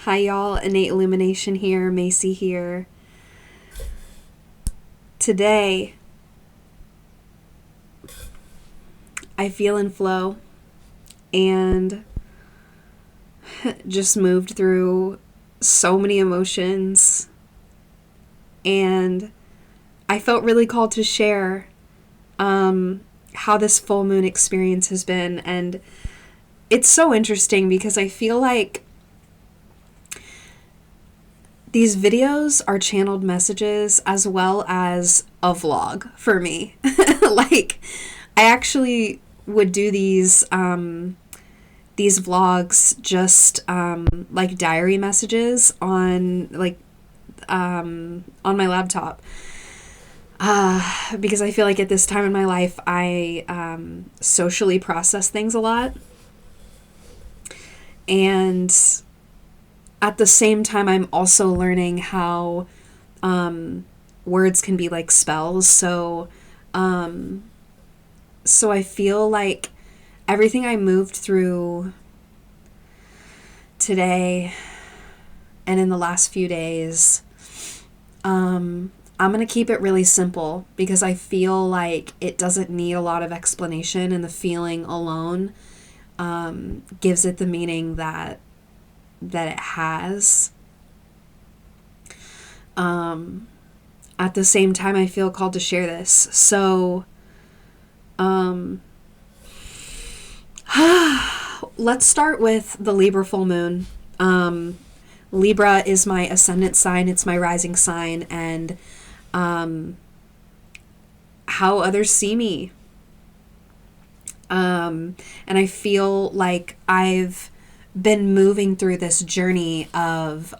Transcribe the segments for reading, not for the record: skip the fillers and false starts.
Hi y'all, Innate Illumination here, Macy here. Today, I feel in flow and just moved through so many emotions, and I felt really called to share how this full moon experience has been. And it's so interesting because I feel like these videos are channeled messages as well as a vlog for me. Like, I actually would do these vlogs just like diary messages on on my laptop, because I feel like at this time in my life I socially process things a lot, and at the same time I'm also learning how words can be like spells. So I feel like everything I moved through today and in the last few days, I'm going to keep it really simple because I feel like it doesn't need a lot of explanation, and the feeling alone gives it the meaning that it has. At the same time, I feel called to share this. So let's start with the Libra full moon. Libra is my ascendant sign, it's my rising sign, and how others see me. And I feel like I've been moving through this journey of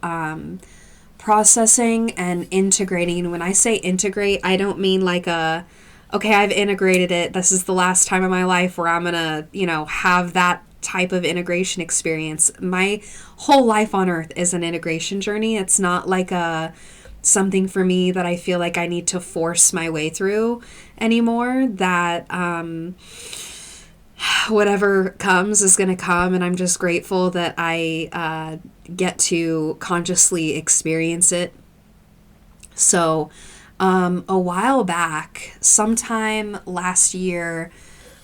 processing and integrating. And when I say integrate, I don't mean like okay, I've integrated it, this is the last time in my life where I'm gonna, have that type of integration experience. My whole life on earth is an integration journey. It's not like something for me that I feel like I need to force my way through anymore. That whatever comes is going to come, and I'm just grateful that I get to consciously experience it. So a while back, sometime last year,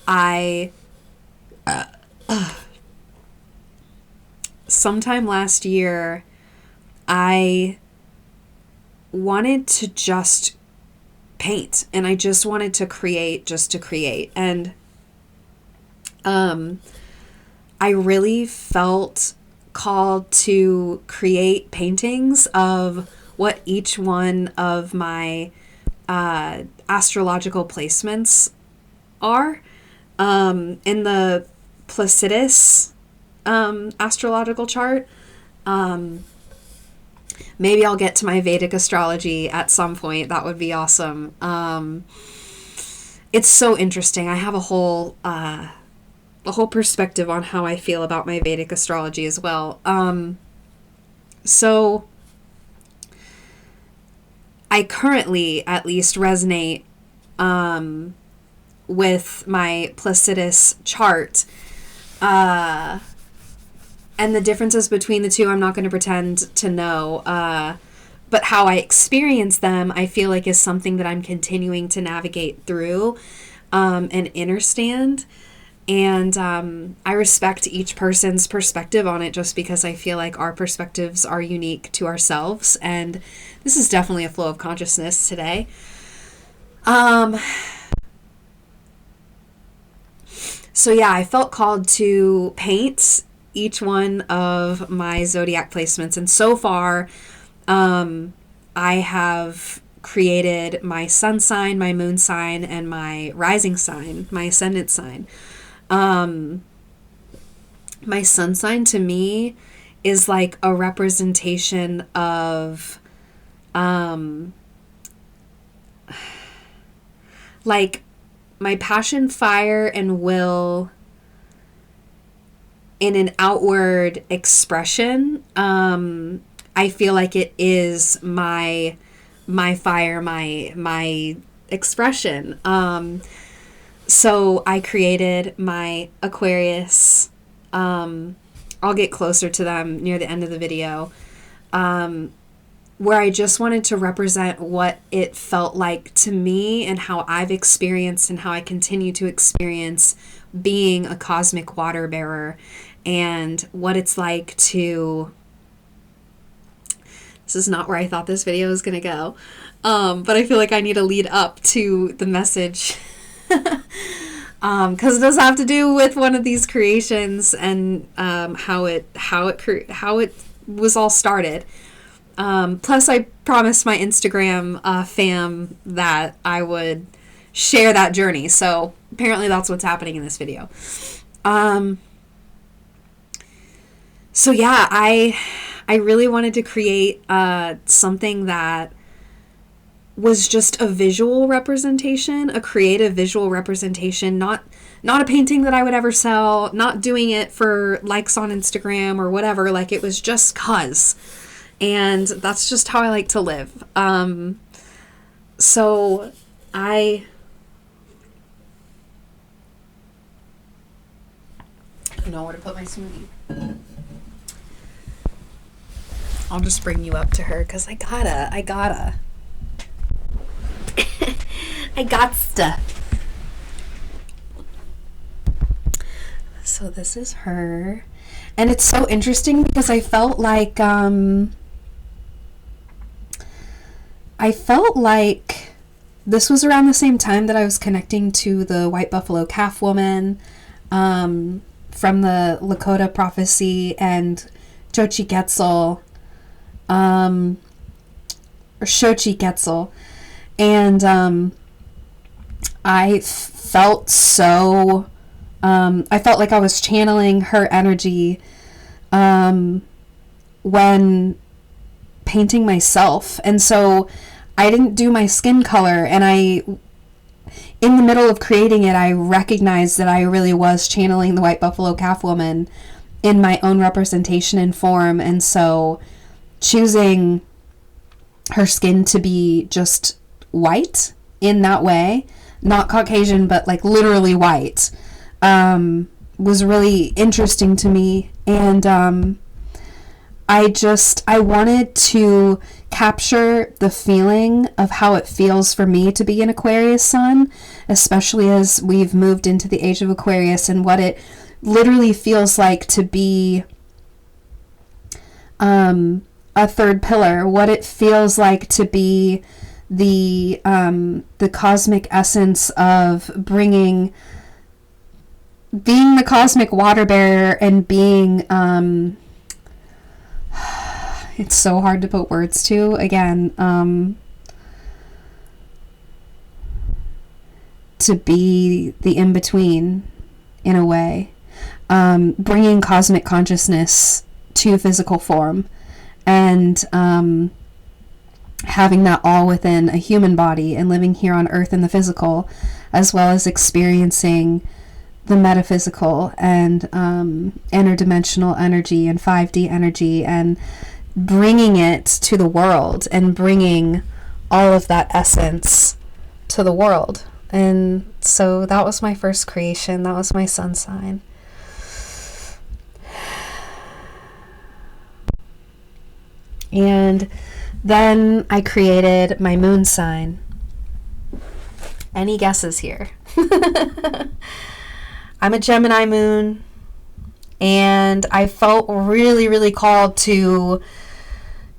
I wanted to just paint, and I just wanted to create just to create. And I really felt called to create paintings of what each one of my astrological placements are. In the Placidus astrological chart, maybe I'll get to my Vedic astrology at some point. That would be awesome. It's so interesting. I have a whole perspective on how I feel about my Vedic astrology as well. So I currently at least resonate with my Placidus chart. And the differences between the two, I'm not going to pretend to know. But how I experience them, I feel like is something that I'm continuing to navigate through and understand. And I respect each person's perspective on it, just because I feel like our perspectives are unique to ourselves. And this is definitely a flow of consciousness today. So yeah, I felt called to paint each one of my zodiac placements. And so far, I have created my sun sign, my moon sign, and my rising sign, my ascendant sign. My sun sign to me is like a representation of like my passion, fire, and will in an outward expression. I feel like it is my fire, my expression. So I created my Aquarius I'll get closer to them near the end of the video, where I just wanted to represent what it felt like to me and how I've experienced and how I continue to experience being a cosmic water bearer, and what it's like to... This is not where I thought this video was going to go, but I feel like I need to lead up to the message. Because it does have to do with one of these creations and how it was all started. Plus, I promised my Instagram fam that I would share that journey. So apparently, that's what's happening in this video. So yeah, I really wanted to create something that was just a visual representation, a creative visual representation, not a painting that I would ever sell, not doing it for likes on Instagram or whatever. Like, it was just 'cause. And that's just how I like to live. So I don't know where to put my smoothie. I'll just bring you up to her because I gotta. I gotsta. So this is her. And it's so interesting because I felt like this was around the same time that I was connecting to the white buffalo calf woman from the Lakota prophecy and Xochitl, or Xochitl, and I felt so, I felt like I was channeling her energy when painting myself. And so I didn't do my skin color, and in the middle of creating it, I recognized that I really was channeling the white buffalo calf woman in my own representation and form. And so choosing her skin to be just white in that way, not Caucasian, but like literally white, was really interesting to me. And I wanted to capture the feeling of how it feels for me to be an Aquarius sun, especially as we've moved into the age of Aquarius, and what it literally feels like to be a third pillar, what it feels like to be the cosmic essence of being the cosmic water bearer, and being it's so hard to put words to, again, to be the in-between in a way, bringing cosmic consciousness to physical form, and having that all within a human body, and living here on earth in the physical, as well as experiencing the metaphysical and interdimensional energy and 5D energy, and bringing it to the world, and bringing all of that essence to the world. And so that was my first creation. That was my sun sign. And then I created my moon sign. Any guesses here? I'm a Gemini moon, and I felt really, really called to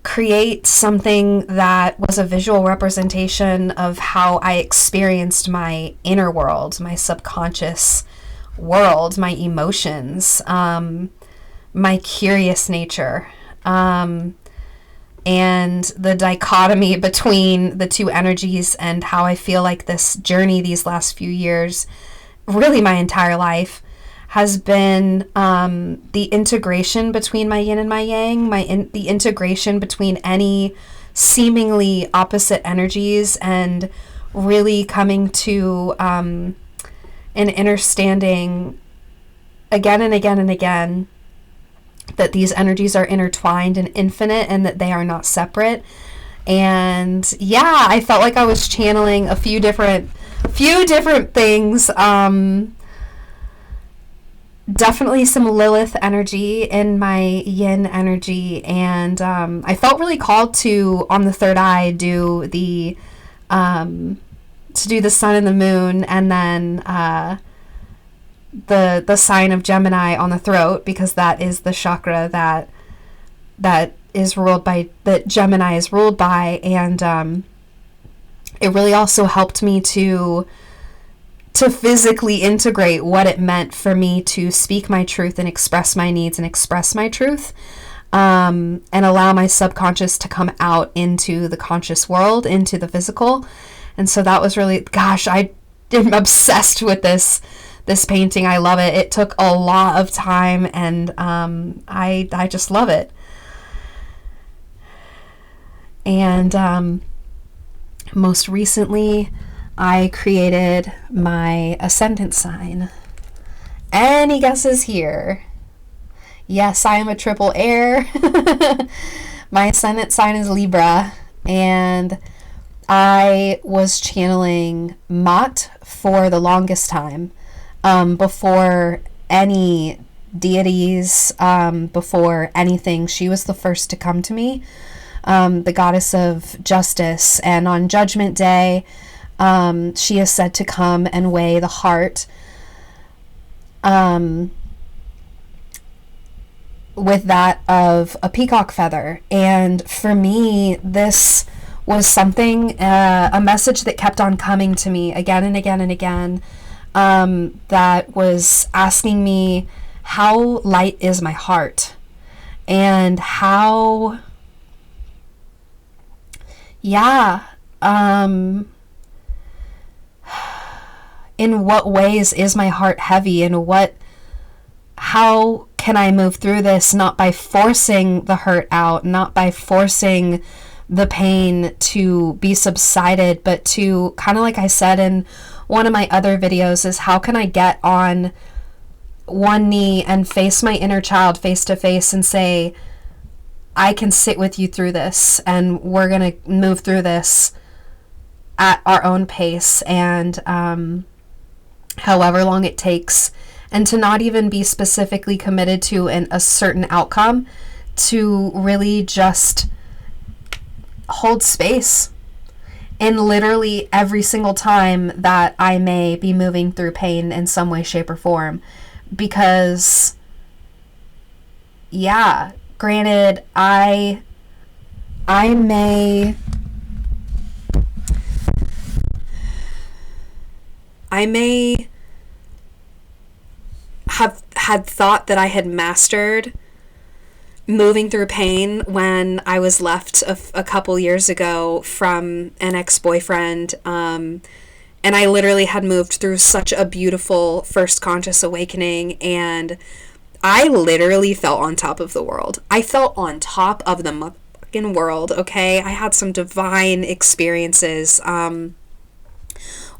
create something that was a visual representation of how I experienced my inner world, my subconscious world, my emotions, my curious nature, and the dichotomy between the two energies, and how I feel like this journey these last few years, really my entire life, has been the integration between my yin and my yang, the integration between any seemingly opposite energies, and really coming to an understanding again and again and again that these energies are intertwined and infinite, and that they are not separate. And yeah, I felt like I was channeling a few different things definitely some Lilith energy in my yin energy, and I felt really called to, on the third eye, do the to do the sun and the moon, and then the sign of Gemini on the throat, because that is the chakra that is ruled by, that Gemini is ruled by. And it really also helped me to physically integrate what it meant for me to speak my truth and express my needs and express my truth, and allow my subconscious to come out into the conscious world, into the physical. And so that was really, gosh, I am obsessed with this painting. I love it. It took a lot of time, and I just love it. And most recently, I created my ascendant sign. Any guesses here? Yes, I am a triple air. My ascendant sign is Libra, and I was channeling Mott for the longest time, before any deities, before anything. She was the first to come to me, the goddess of justice. And on Judgment Day, she is said to come and weigh the heart, with that of a peacock feather. And for me, this was something, a message that kept on coming to me again and again and again, that was asking me, how light is my heart? And how, in what ways is my heart heavy, and how can I move through this, not by forcing the hurt out, not by forcing the pain to be subsided, but to, kind of like I said in one of my other videos, is how can I get on one knee and face my inner child face to face and say, I can sit with you through this, and we're going to move through this at our own pace, and however long it takes, and to not even be specifically committed to a certain outcome, to really just hold space in literally every single time that I may be moving through pain in some way, shape, or form. Because, granted, I may have had thought that I had mastered moving through pain when I was left a couple years ago from an ex-boyfriend, and I literally had moved through such a beautiful first conscious awakening, and I literally felt on top of the world. I felt on top of the motherfucking world, okay? I had some divine experiences,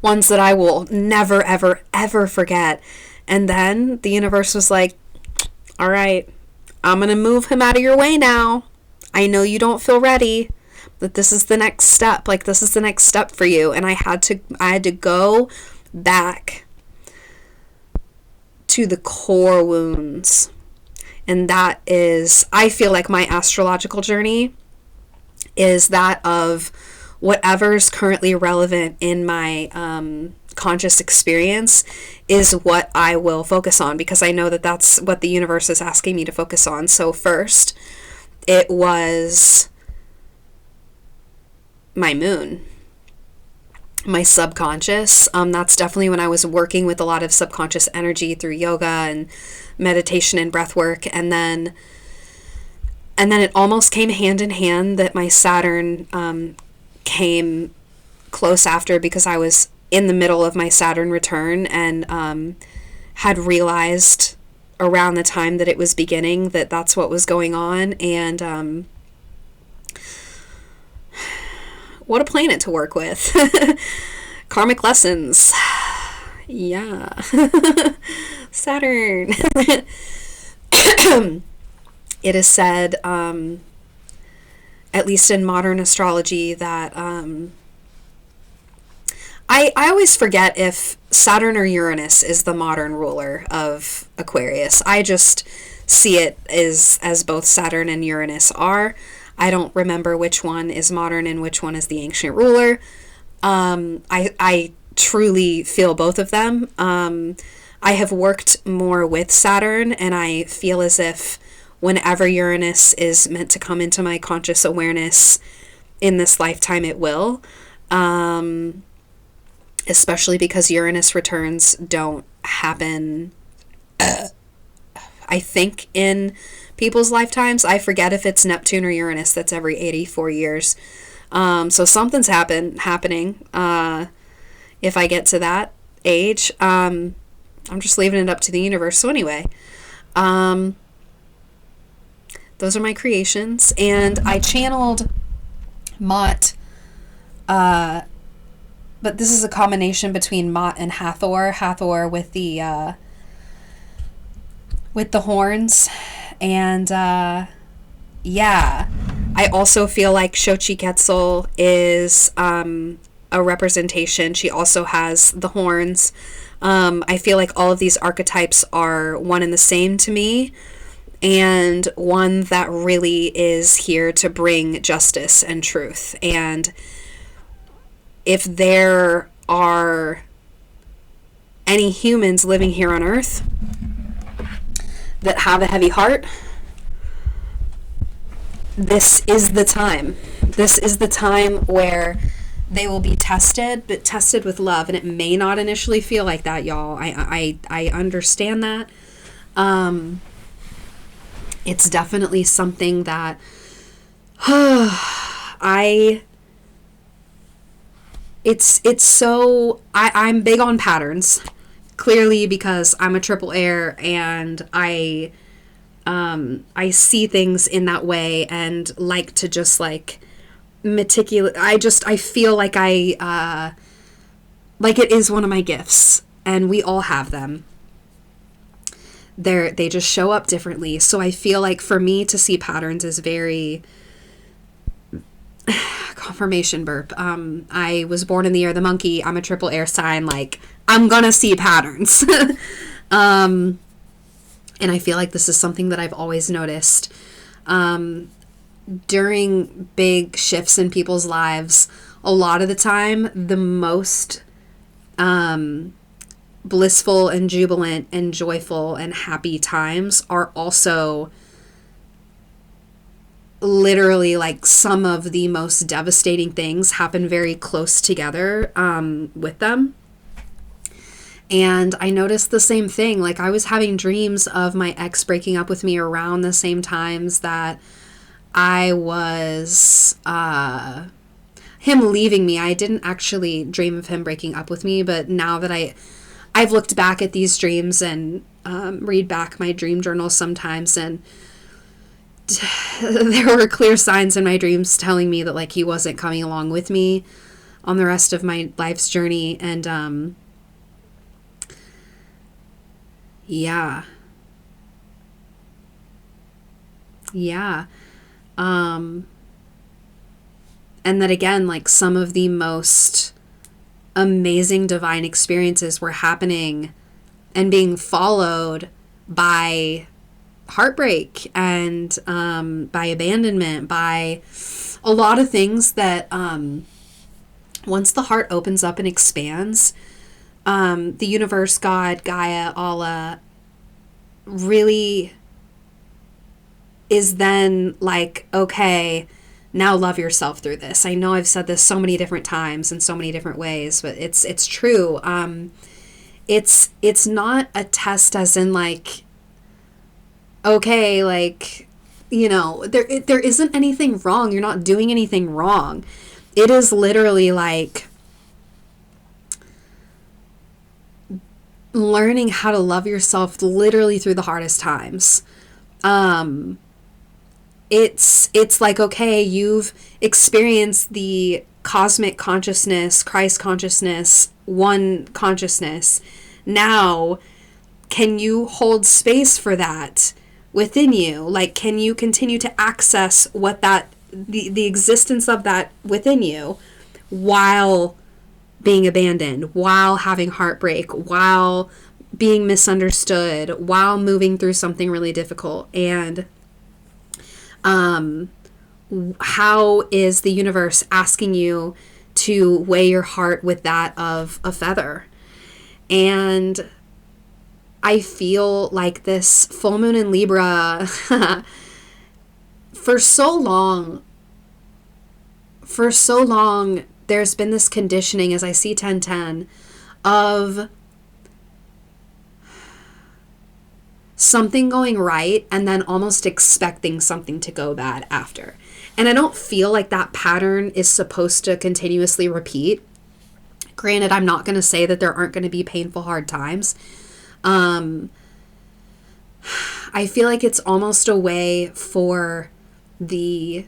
ones that I will never, ever, ever forget. And then the universe was like, all right, I'm going to move him out of your way now. I know you don't feel ready, but this is the next step. Like, this is the next step for you. And I had to go back to the core wounds. And that is, I feel like my astrological journey is that of whatever's currently relevant in my conscious experience is what I will focus on, because I know that that's what the universe is asking me to focus on. So first, it was my moon, my subconscious. That's definitely when I was working with a lot of subconscious energy through yoga and meditation and breath work. And then it almost came hand in hand that my Saturn came close after, because I was in the middle of my Saturn return and had realized around the time that it was beginning that that's what was going on. And what a planet to work with. Karmic lessons. Yeah. Saturn. It is said, at least in modern astrology, that I always forget if Saturn or Uranus is the modern ruler of Aquarius. I just see it as both Saturn and Uranus are. I don't remember which one is modern and which one is the ancient ruler. I truly feel both of them. I have worked more with Saturn, and I feel as if whenever Uranus is meant to come into my conscious awareness in this lifetime, it will. Especially because Uranus returns don't happen, I think, in people's lifetimes. I forget if it's Neptune or Uranus that's every 84 years. So something's happening if I get to that age. I'm just leaving it up to the universe. So anyway, those are my creations. And I channeled Mott, but this is a combination between Mott and Hathor. Hathor with the horns. And yeah, I also feel like Xochitl is a representation. She also has the horns. I feel like all of these archetypes are one and the same to me, and one that really is here to bring justice and truth. And if there are any humans living here on Earth that have a heavy heart, this is the time. This is the time where they will be tested, but tested with love. And it may not initially feel like that, y'all. I understand that. It's definitely something that I'm big on patterns, clearly, because I'm a triple air, and I see things in that way and like to just like meticulous. I feel like like it is one of my gifts, and we all have them. They just show up differently. So I feel like for me to see patterns is very confirmation burp. I was born in the year of the monkey. I'm a triple air sign. Like, I'm gonna see patterns. And I feel like this is something that I've always noticed. During big shifts in people's lives, a lot of the time, the most blissful and jubilant and joyful and happy times are also literally like some of the most devastating things happen very close together with them. And I noticed the same thing. Like, I was having dreams of my ex breaking up with me around the same times that I was him leaving me. I didn't actually dream of him breaking up with me, but now that I've looked back at these dreams and read back my dream journals sometimes, and there were clear signs in my dreams telling me that like he wasn't coming along with me on the rest of my life's journey. And yeah. And that again, like, some of the most amazing divine experiences were happening and being followed by heartbreak and by abandonment, by a lot of things that once the heart opens up and expands, the universe, God, Gaia, Allah really is then like, okay, now love yourself through this. I know I've said this so many different times in so many different ways, but it's true. It's not a test as in like, okay, like, you know, there isn't anything wrong. You're not doing anything wrong. It is literally like learning how to love yourself literally through the hardest times. It's like, okay, you've experienced the cosmic consciousness, Christ consciousness, one consciousness. Now, can you hold space for that within you? Like, can you continue to access what that, the existence of that within you, while being abandoned, while having heartbreak, while being misunderstood, while moving through something really difficult. And how is the universe asking you to weigh your heart with that of a feather? And I feel like this full moon in Libra, for so long, there's been this conditioning, as I see 1010, of something going right and then almost expecting something to go bad after. And I don't feel like that pattern is supposed to continuously repeat. Granted, I'm not going to say that there aren't going to be painful, hard times. I feel like it's almost a way for the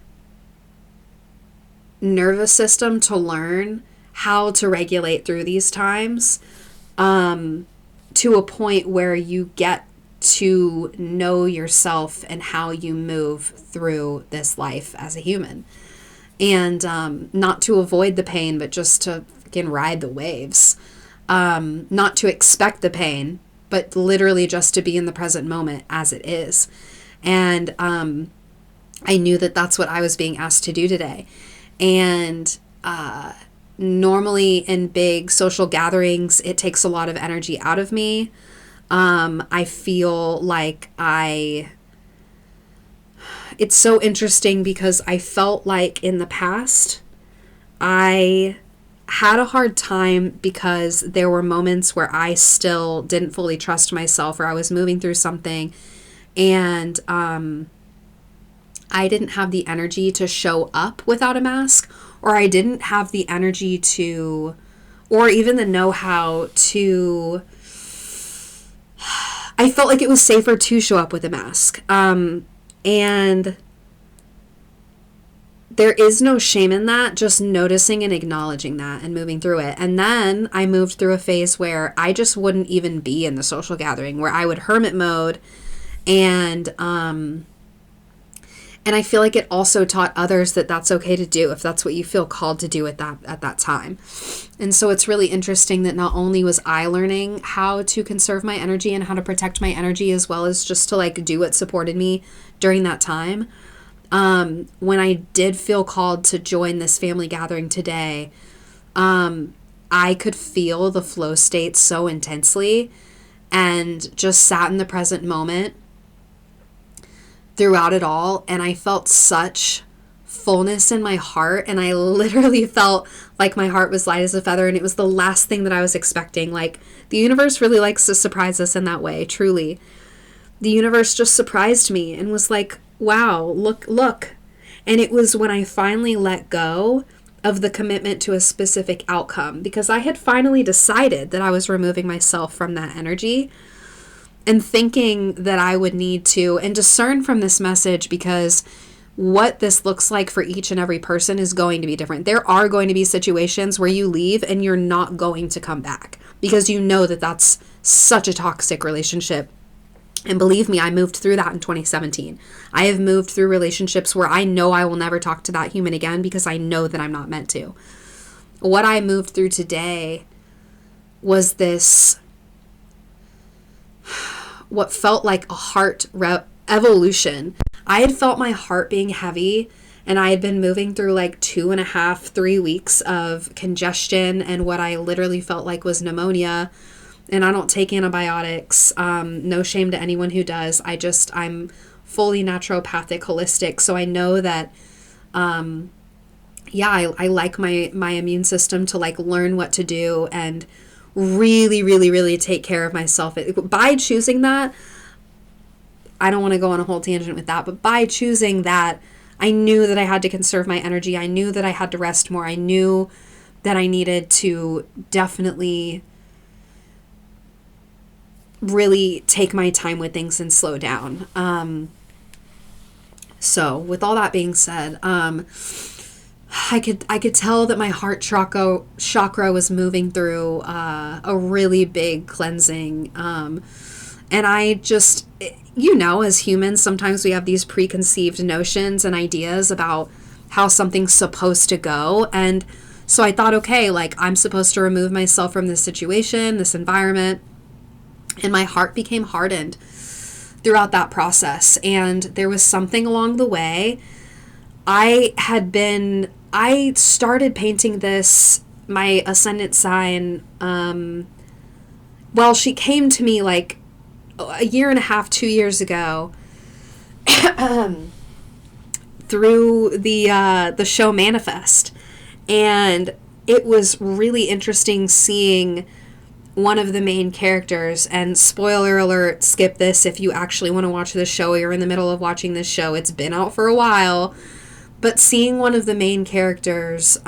nervous system to learn how to regulate through these times, to a point where you get to know yourself and how you move through this life as a human. And not to avoid the pain, but just to fucking ride the waves. Not to expect the pain, but literally just to be in the present moment as it is. And I knew that that's what I was being asked to do today. And normally in big social gatherings, it takes a lot of energy out of me. I feel like it's so interesting because I felt like in the past, I had a hard time because there were moments where I still didn't fully trust myself, or I was moving through something, and I didn't have the energy to show up without a mask, or I didn't have the energy to, or even the know-how to, I felt like it was safer to show up with a mask. And there is no shame in that, just noticing and acknowledging that and moving through it. And then I moved through a phase where I just wouldn't even be in the social gathering, where I would hermit mode. And I feel like it also taught others that that's okay to do if that's what you feel called to do at that time. And so it's really interesting that not only was I learning how to conserve my energy and how to protect my energy, as well as just to like do what supported me during that time. When I did feel called to join this family gathering today, I could feel the flow state so intensely and just sat in the present moment throughout it all, and I felt such fullness in my heart, and I literally felt like my heart was light as a feather, and it was the last thing that I was expecting. Like, the universe really likes to surprise us in that way, truly. The universe just surprised me and was like, wow, look. And it was when I finally let go of the commitment to a specific outcome, because I had finally decided that I was removing myself from that energy, and thinking that I would need to, and discern from this message, because what this looks like for each and every person is going to be different. There are going to be situations where you leave and you're not going to come back because you know that that's such a toxic relationship. And believe me, I moved through that in 2017. I have moved through relationships where I know I will never talk to that human again because I know that I'm not meant to. What I moved through today was this, what felt like a heart evolution. I had felt my heart being heavy, and I had been moving through like 2.5, 3 weeks of congestion and what I literally felt like was pneumonia. And I don't take antibiotics. No shame to anyone who does. I'm fully naturopathic, holistic. So I know that, I like my immune system to like learn what to do and really, really, really take care of myself. By choosing that, I don't want to go on a whole tangent with that, but by choosing that, I knew that I had to conserve my energy. I knew that I had to rest more. I knew that I needed to definitely really take my time with things and slow down. So with all that being said, I could tell that my heart chakra was moving through a really big cleansing. And I just, as humans, sometimes we have these preconceived notions and ideas about how something's supposed to go. And So I thought, okay, like I'm supposed to remove myself from this situation, this environment. And my heart became hardened throughout that process. And there was something along the way. I started painting this, my ascendant sign, well, she came to me like a year and a half, 2 years ago, through the show Manifest. And it was really interesting seeing one of the main characters, and spoiler alert, skip this if you actually want to watch this show, you're in the middle of watching this show, it's been out for a while, but seeing one of the main characters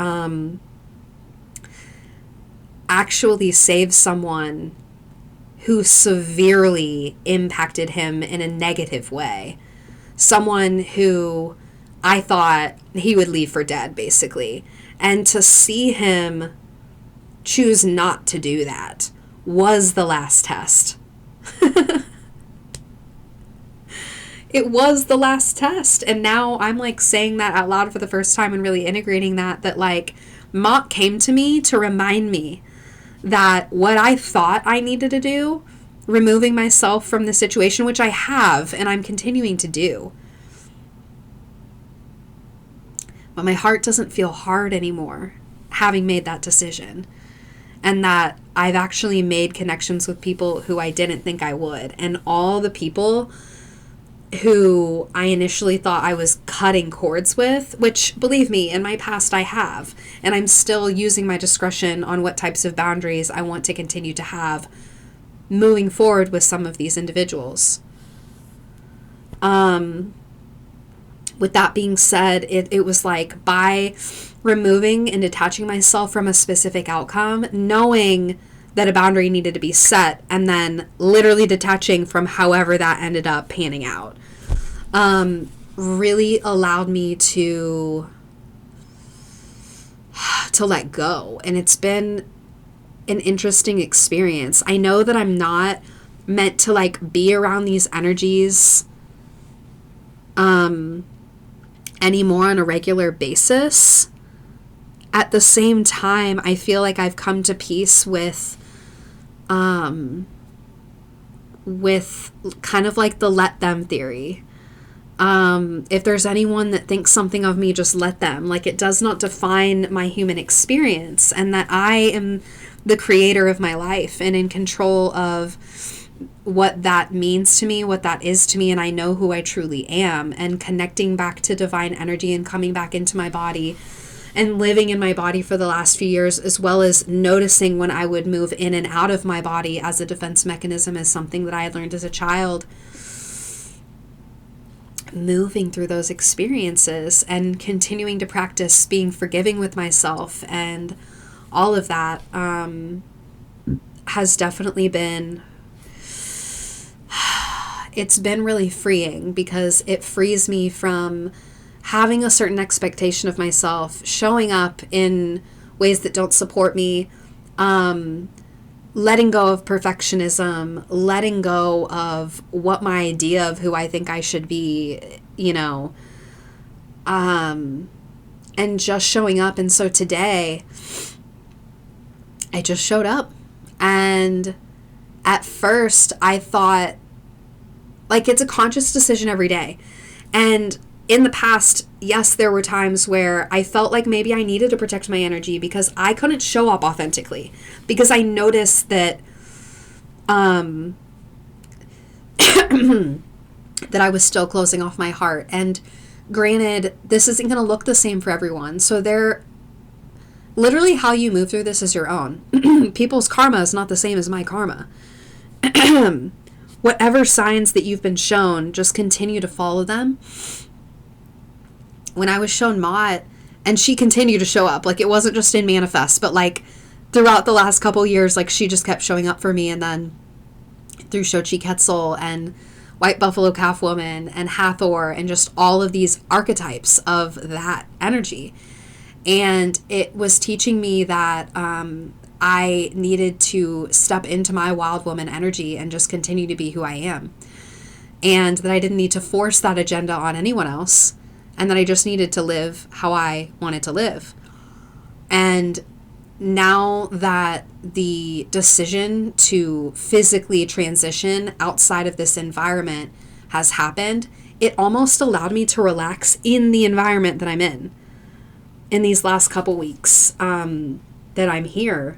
actually save someone who severely impacted him in a negative way. Someone who I thought he would leave for dead, basically. And to see him choose not to do that was the last test. It was the last test. And now I'm like saying that out loud for the first time and really integrating that like Mott came to me to remind me that what I thought I needed to do, removing myself from the situation, which I have and I'm continuing to do, but my heart doesn't feel hard anymore having made that decision. And that I've actually made connections with people who I didn't think I would. And all the people who I initially thought I was cutting cords with, which, believe me, in my past I have. And I'm still using my discretion on what types of boundaries I want to continue to have moving forward with some of these individuals. With that being said, it was like by removing and detaching myself from a specific outcome, knowing that a boundary needed to be set, and then literally detaching from however that ended up panning out, really allowed me to let go. And it's been an interesting experience. I know that I'm not meant to like be around these energies anymore on a regular basis. At the same time, I feel like I've come to peace with kind of like the let them theory. If there's anyone that thinks something of me, just let them. Like, it does not define my human experience, and that I am the creator of my life and in control of what that means to me, what that is to me, and I know who I truly am, and connecting back to divine energy and coming back into my body and living in my body for the last few years, as well as noticing when I would move in and out of my body as a defense mechanism, is something that I had learned as a child. Moving through those experiences and continuing to practice being forgiving with myself and all of that has definitely been, it's been really freeing, because it frees me from having a certain expectation of myself, showing up in ways that don't support me, letting go of perfectionism, letting go of what my idea of who I think I should be, and just showing up. And so today, I just showed up. And at first, I thought, like, it's a conscious decision every day. And in the past, yes, there were times where I felt like maybe I needed to protect my energy because I couldn't show up authentically, because I noticed that that I was still closing off my heart. And granted, this isn't going to look the same for everyone. So literally how you move through this is your own. People's karma is not the same as my karma. Whatever signs that you've been shown, just continue to follow them. When I was shown Mott, and she continued to show up, like, it wasn't just in Manifest, but like throughout the last couple years, like, she just kept showing up for me. And then through Xochitl Quetzal and White Buffalo Calf Woman and Hathor and just all of these archetypes of that energy. And it was teaching me that I needed to step into my wild woman energy and just continue to be who I am. And that I didn't need to force that agenda on anyone else. And that I just needed to live how I wanted to live. And now that the decision to physically transition outside of this environment has happened, it almost allowed me to relax in the environment that I'm in these last couple weeks that I'm here,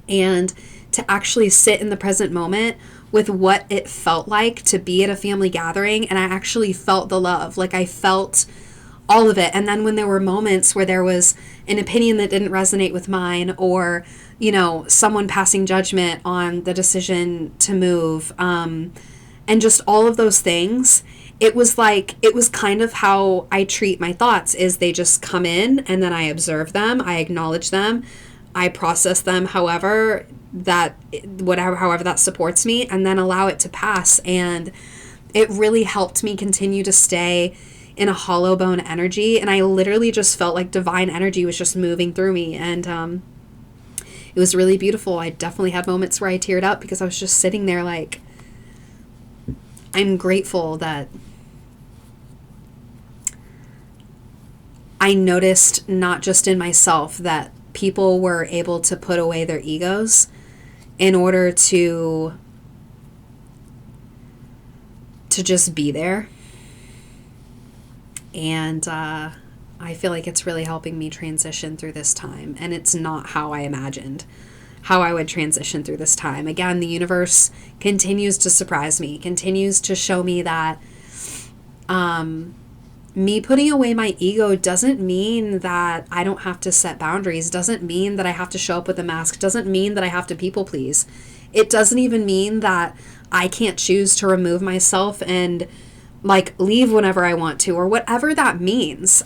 and to actually sit in the present moment with what it felt like to be at a family gathering. And I actually felt the love. Like, I felt all of it. And then when there were moments where there was an opinion that didn't resonate with mine, or, you know, someone passing judgment on the decision to move, and just all of those things, it was kind of how I treat my thoughts, is they just come in and then I observe them, I acknowledge them, I process them however that supports me, and then allow it to pass. And it really helped me continue to stay in a hollow bone energy. And I literally just felt like divine energy was just moving through me. And it was really beautiful. I definitely had moments where I teared up because I was just sitting there like, I'm grateful that I noticed, not just in myself, that people were able to put away their egos in order to just be there. And I feel like it's really helping me transition through this time. And it's not how I imagined how I would transition through this time. Again, the universe continues to surprise me, continues to show me that me putting away my ego doesn't mean that I don't have to set boundaries, doesn't mean that I have to show up with a mask, doesn't mean that I have to people please. It doesn't even mean that I can't choose to remove myself and like leave whenever I want to, or whatever that means.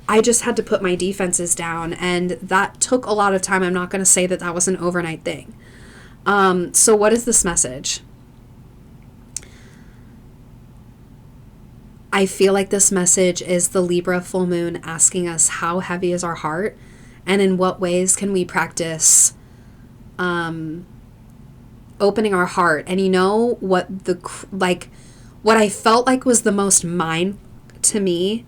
I just had to put my defenses down, and that took a lot of time. I'm not going to say that that was an overnight thing. So what is this message? I feel like this message is the Libra full moon asking us, how heavy is our heart, and in what ways can we practice opening our heart. And you know what what I felt like was the most mine to me,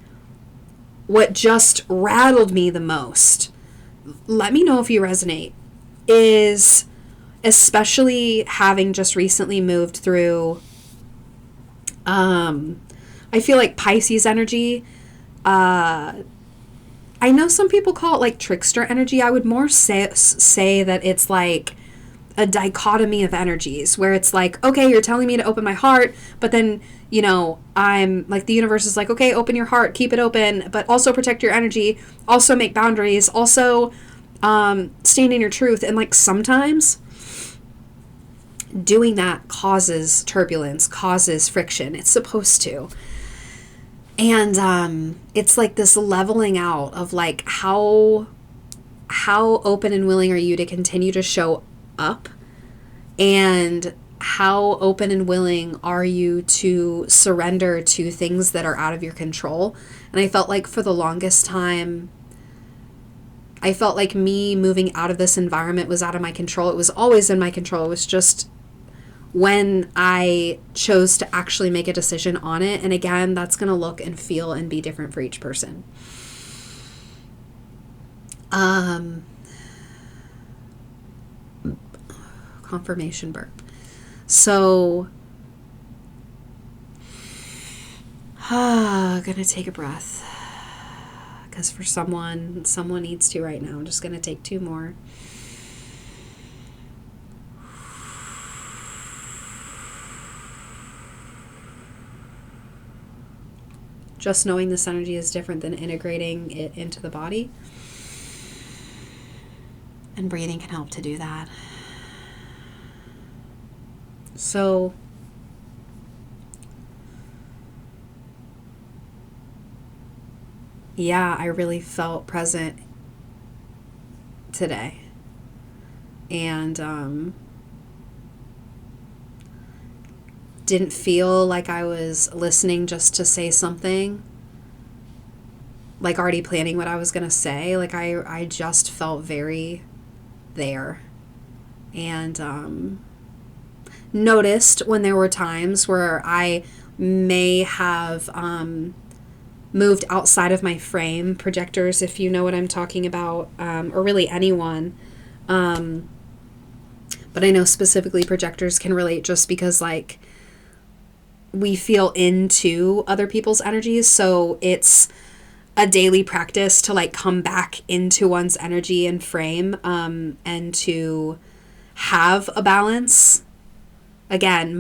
what just rattled me the most, let me know if you resonate, is especially having just recently moved through I feel like Pisces energy. I know some people call it like trickster energy. I would more say that it's like a dichotomy of energies, where it's like, okay, you're telling me to open my heart, but then, you know, I'm like, the universe is like, okay, open your heart, keep it open, but also protect your energy, also make boundaries, also stand in your truth. And like, sometimes doing that causes turbulence, causes friction. It's supposed to. And it's like this leveling out of like, how open and willing are you to continue to show up, and how open and willing are you to surrender to things that are out of your control. And I felt like for the longest time, I felt like me moving out of this environment was out of my control. It was always in my control. It was just when I chose to actually make a decision on it. And again, that's going to look and feel and be different for each person. Confirmation burp. So, gonna take a breath, because for someone needs to right now. I'm just gonna take 2 more. Just knowing this energy is different than integrating it into the body. And breathing can help to do that. So, yeah, I really felt present today. And didn't feel like I was listening just to say something, like already planning what I was going to say. Like I just felt very there. And noticed when there were times where I may have moved outside of my frame. Projectors, if you know what I'm talking about, or really anyone. But I know specifically projectors can relate just because, like, we feel into other people's energies. So it's a daily practice to, like, come back into one's energy and frame, and to have a balance. Again,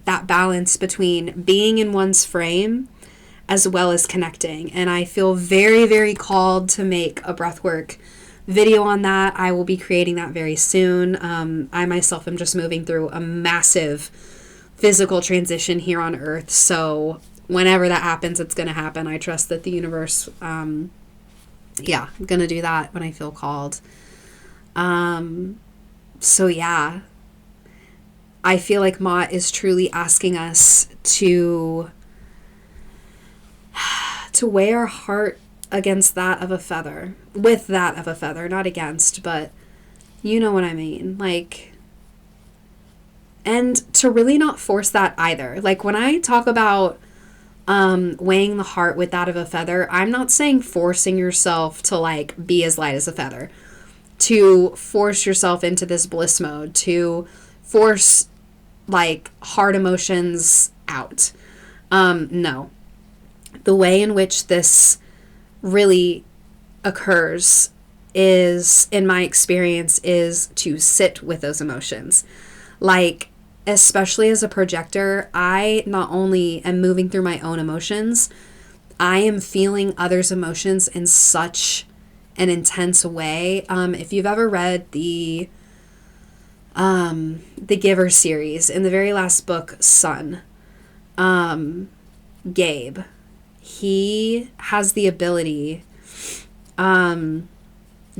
that balance between being in one's frame as well as connecting. And I feel very, very called to make a breathwork video on that. I will be creating that very soon. I myself am just moving through a massive physical transition here on Earth. So whenever that happens, it's going to happen. I trust that the universe, I'm going to do that when I feel called. So yeah, I feel like Ma is truly asking us to weigh our heart against that of a feather, with that of a feather, not against, but you know what I mean. Like, and to really not force that either. Like, when I talk about weighing the heart with that of a feather, I'm not saying forcing yourself to, like, be as light as a feather, to force yourself into this bliss mode, to force, like, hard emotions out. No. The way in which this really occurs is, in my experience, is to sit with those emotions. Like, especially as a projector, I not only am moving through my own emotions, I am feeling others' emotions in such an intense way. If you've ever read the Giver series, in the very last book, Sun, Gabe, he has the ability,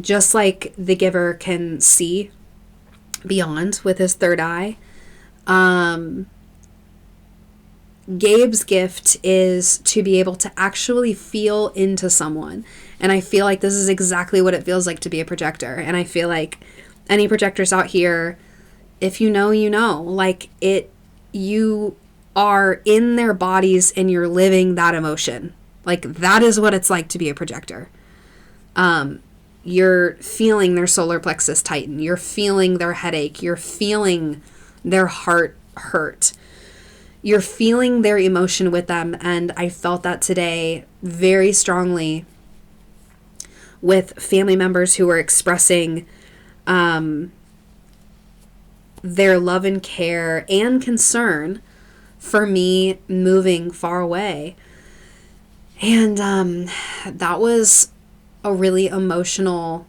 just like the Giver can see beyond with his third eye. Gabe's gift is to be able to actually feel into someone. And I feel like this is exactly what it feels like to be a projector. And I feel like any projectors out here, if you know, you know, like, you are in their bodies and you're living that emotion. Like, that is what it's like to be a projector. You're feeling their solar plexus tighten. You're feeling their headache. You're feeling their heart hurt. You're feeling their emotion with them. And I felt that today very strongly with family members who were expressing their love and care and concern for me moving far away. And that was a really emotional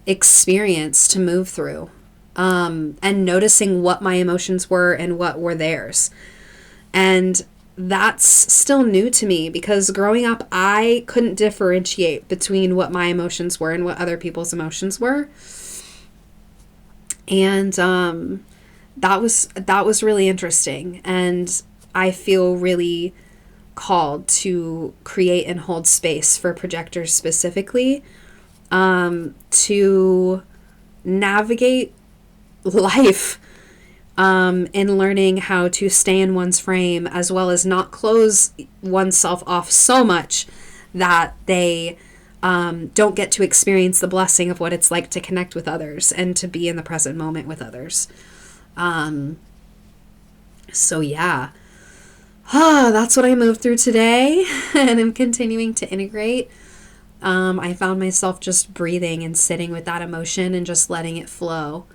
experience to move through, and noticing what my emotions were and what were theirs. And that's still new to me, because growing up, I couldn't differentiate between what my emotions were and what other people's emotions were. And that was really interesting. And I feel really called to create and hold space for projectors specifically, to navigate life, in learning how to stay in one's frame, as well as not close oneself off so much that they don't get to experience the blessing of what it's like to connect with others and to be in the present moment with others. So yeah, that's what I moved through today, and I'm continuing to integrate. I found myself just breathing and sitting with that emotion and just letting it flow,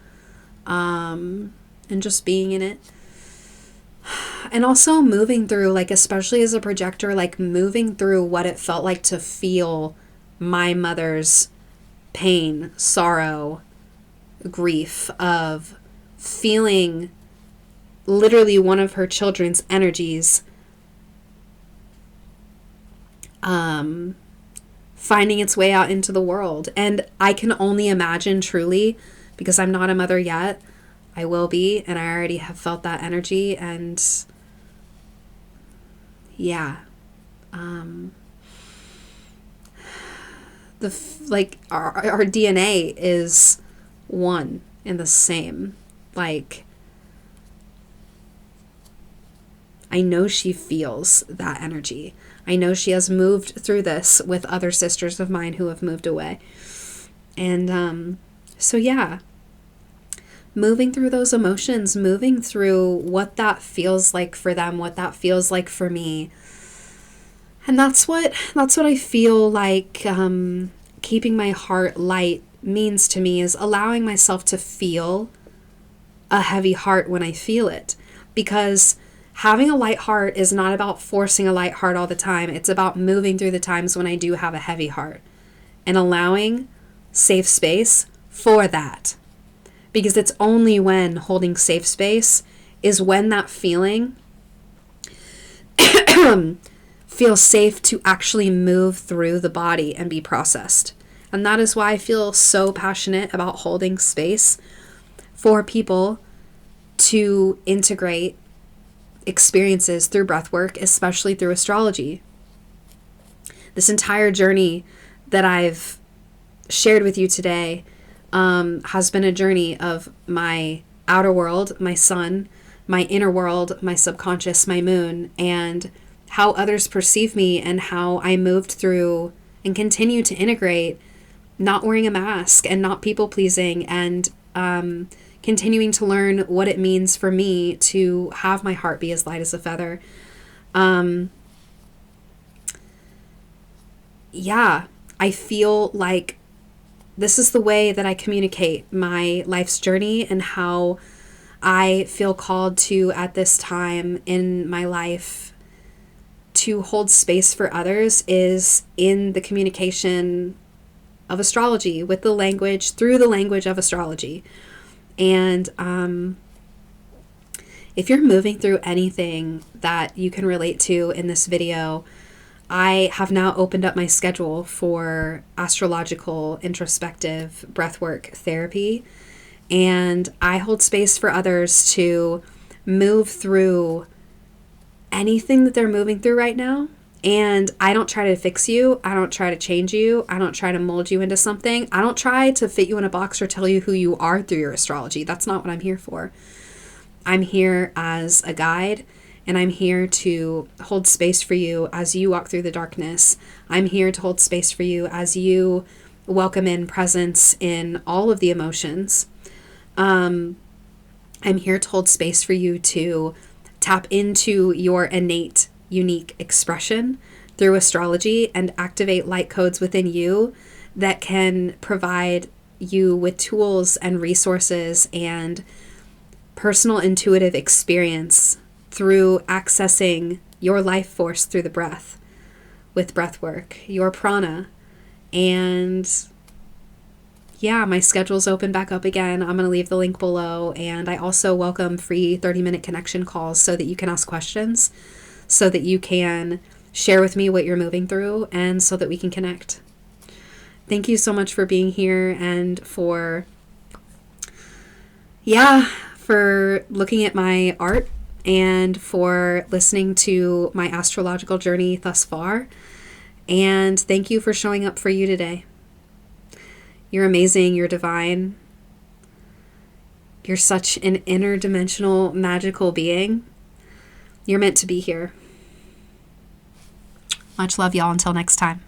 and just being in it. And also moving through, like, especially as a projector, like, moving through what it felt like to feel my mother's pain, sorrow, grief, of feeling literally one of her children's energies finding its way out into the world. And I can only imagine, truly, because I'm not a mother yet, I will be, and I already have felt that energy. And yeah, our DNA is one and the same. Like, I know she feels that energy. I know she has moved through this with other sisters of mine who have moved away. And so yeah, moving through those emotions, moving through what that feels like for them, what that feels like for me. And that's what I feel like keeping my heart light means to me, is allowing myself to feel a heavy heart when I feel it. Because having a light heart is not about forcing a light heart all the time. It's about moving through the times when I do have a heavy heart and allowing safe space for that. Because it's only when holding safe space is when that feeling feels safe to actually move through the body and be processed. And that is why I feel so passionate about holding space for people to integrate experiences through breathwork, especially through astrology. This entire journey that I've shared with you today has been a journey of my outer world, my sun, my inner world, my subconscious, my moon, and how others perceive me, and how I moved through and continue to integrate not wearing a mask and not people pleasing, and continuing to learn what it means for me to have my heart be as light as a feather. Yeah, I feel like this is the way that I communicate my life's journey, and how I feel called to, at this time in my life, to hold space for others, is in the communication of astrology, with the language, through the language of astrology. And if you're moving through anything that you can relate to in this video, I have now opened up my schedule for astrological introspective breathwork therapy, and I hold space for others to move through anything that they're moving through right now. And I don't try to fix you. I don't try to change you. I don't try to mold you into something. I don't try to fit you in a box or tell you who you are through your astrology. That's not what I'm here for. I'm here as a guide, and I'm here to hold space for you as you walk through the darkness. I'm here to hold space for you as you welcome in presence in all of the emotions. I'm here to hold space for you to tap into your innate, unique expression through astrology and activate light codes within you that can provide you with tools and resources and personal intuitive experience through accessing your life force through the breath, with breath work, your prana. And yeah, my schedule's open back up again. I'm going to leave the link below. And I also welcome free 30-minute connection calls so that you can ask questions, so that you can share with me what you're moving through, and so that we can connect. Thank you so much for being here, and for looking at my art, and for listening to my astrological journey thus far. And thank you for showing up for you today. You're amazing. You're divine. You're such an interdimensional, magical being. You're meant to be here. Much love, y'all. Until next time.